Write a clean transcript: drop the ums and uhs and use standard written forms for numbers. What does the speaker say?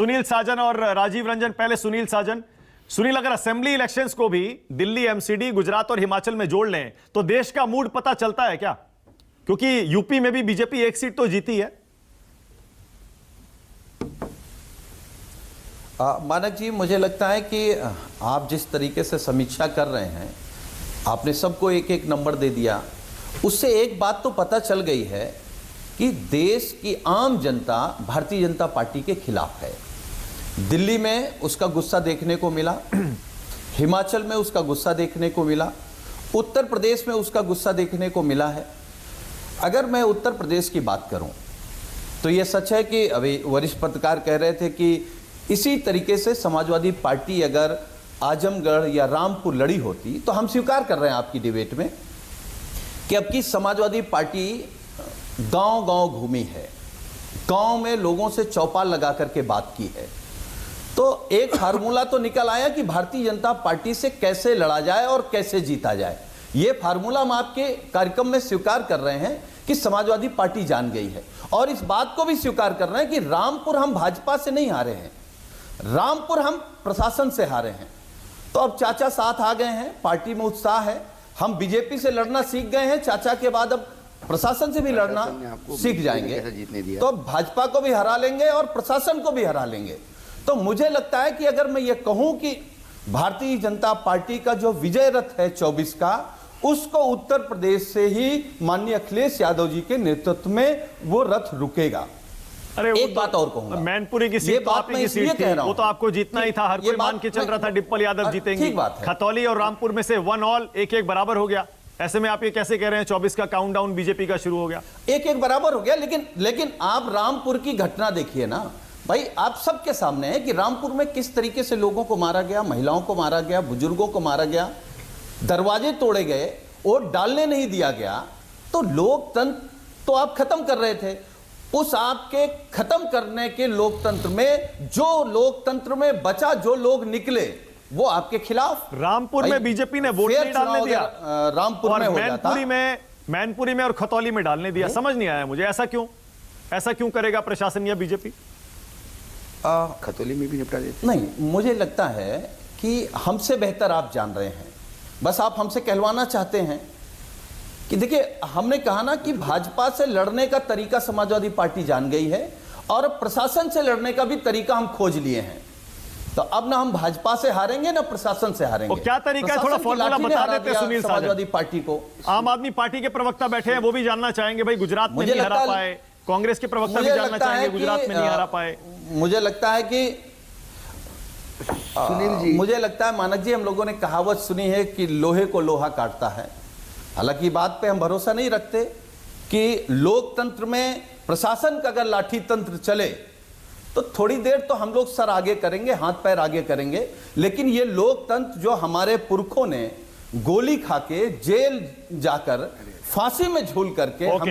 सुनील साजन और राजीव रंजन, पहले सुनील साजन। सुनील, अगर असेंबली इलेक्शंस को भी दिल्ली, एमसीडी, गुजरात और हिमाचल में जोड़ लें तो देश का मूड पता चलता है क्या? क्योंकि यूपी में भी बीजेपी एक सीट तो जीती है। मानक जी, मुझे लगता है कि आप जिस तरीके से समीक्षा कर रहे हैं, आपने सबको एक एक नंबर दे दिया, उससे एक बात तो पता चल गई है कि देश की आम जनता भारतीय जनता पार्टी के खिलाफ है। दिल्ली में उसका गुस्सा देखने को मिला, हिमाचल में उसका गुस्सा देखने को मिला, उत्तर प्रदेश में उसका गुस्सा देखने को मिला है। अगर मैं उत्तर प्रदेश की बात करूं तो यह सच है कि अभी वरिष्ठ पत्रकार कह रहे थे कि इसी तरीके से समाजवादी पार्टी अगर आजमगढ़ या रामपुर लड़ी होती, तो हम स्वीकार कर रहे हैं आपकी डिबेट में कि अब की समाजवादी पार्टी गांव-गांव घूमी है, गांव में लोगों से चौपाल लगा करके बात की है। तो एक फार्मूला तो निकल आया कि भारतीय जनता पार्टी से कैसे लड़ा जाए और कैसे जीता जाए। ये फार्मूला हम आपके कार्यक्रम में स्वीकार कर रहे हैं कि समाजवादी पार्टी जान गई है, और इस बात को भी स्वीकार कर रहे हैं कि रामपुर हम भाजपा से नहीं हारे हैं, रामपुर हम प्रशासन से हारे हैं। तो अब चाचा साथ आ गए हैं, पार्टी में उत्साह है, हम बीजेपी से लड़ना सीख गए हैं, चाचा के बाद अब प्रशासन से भी लड़ना सीख जाएंगे, तो भाजपा को भी हरा लेंगे और प्रशासन को भी हरा लेंगे। तो मुझे लगता है कि अगर मैं ये कहूं कि भारतीय जनता पार्टी का जो विजय रथ है 24 का, उसको उत्तर प्रदेश से ही माननीय अखिलेश यादव जी के नेतृत्व में वो रथ रुकेगा। अरे एक बात और कहूंगा, मैनपुरी की सीट तो आपकी की सीट थी, वो तो आपको जीतना ही था, हर कोई मान के चल रहा था डिप्पल यादव जीतेंगे। खतौली और रामपुर में से 1 ऑल, 1-1 बराबर हो गया। ऐसे में आप ये कैसे कह रहे हैं 24 का काउंटडाउन बीजेपी का शुरू हो गया? 1-1 बराबर हो गया, लेकिन आप रामपुर की घटना देखिए ना भाई, आप सबके सामने है कि रामपुर में किस तरीके से लोगों को मारा गया, महिलाओं को मारा गया, बुजुर्गों को मारा गया, दरवाजे तोड़े गए, वोट डालने नहीं दिया गया। तो लोकतंत्र तो आप खत्म कर रहे थे। उस आपके खत्म करने के लोकतंत्र में जो लोकतंत्र में बचा, जो लोग निकले, वो आपके खिलाफ। रामपुर में बीजेपी ने वोट नहीं डालने दिया, रामपुर में मैनपुरी में और खतौली में डालने दिया। समझ नहीं आया मुझे, ऐसा क्यों करेगा प्रशासन या बीजेपी? खतौली में भी निपटा देते नहीं। मुझे लगता है कि हमसे बेहतर आप जान रहे हैं, बस आप हमसे कहलवाना चाहते हैं कि देखिए, हमने कहा ना कि भाजपा से लड़ने का तरीका समाजवादी पार्टी जान गई है, और प्रशासन से लड़ने का भी तरीका हम खोज लिए हैं। तो अब ना हम भाजपा से हारेंगे ना प्रशासन से हारेंगे। क्या तरीका है, थोड़ा फॉर्मूला बता देते सुनील साजन। समाजवादी पार्टी को आम आदमी पार्टी के प्रवक्ता बैठे हैं, वो भी जानना चाहेंगे भाई, गुजरात में नहीं हरा पाए, कांग्रेस के प्रवक्ता भी जानना चाहेंगे गुजरात में नहीं हरा पाए। मुझे लगता है कि सुनील जी, मुझे लगता है मानक जी, हम लोगों ने कहावत सुनी है कि लोहे को लोहा काटता है। हालांकि बात पे हम भरोसा नहीं रखते कि लोकतंत्र में प्रशासन का अगर लाठी तंत्र चले तो थोड़ी देर तो हम लोग सर आगे करेंगे, हाथ पैर आगे करेंगे, लेकिन ये लोकतंत्र जो हमारे पुरखों ने गोली खा के जेल जाकर फांसी में झूल करके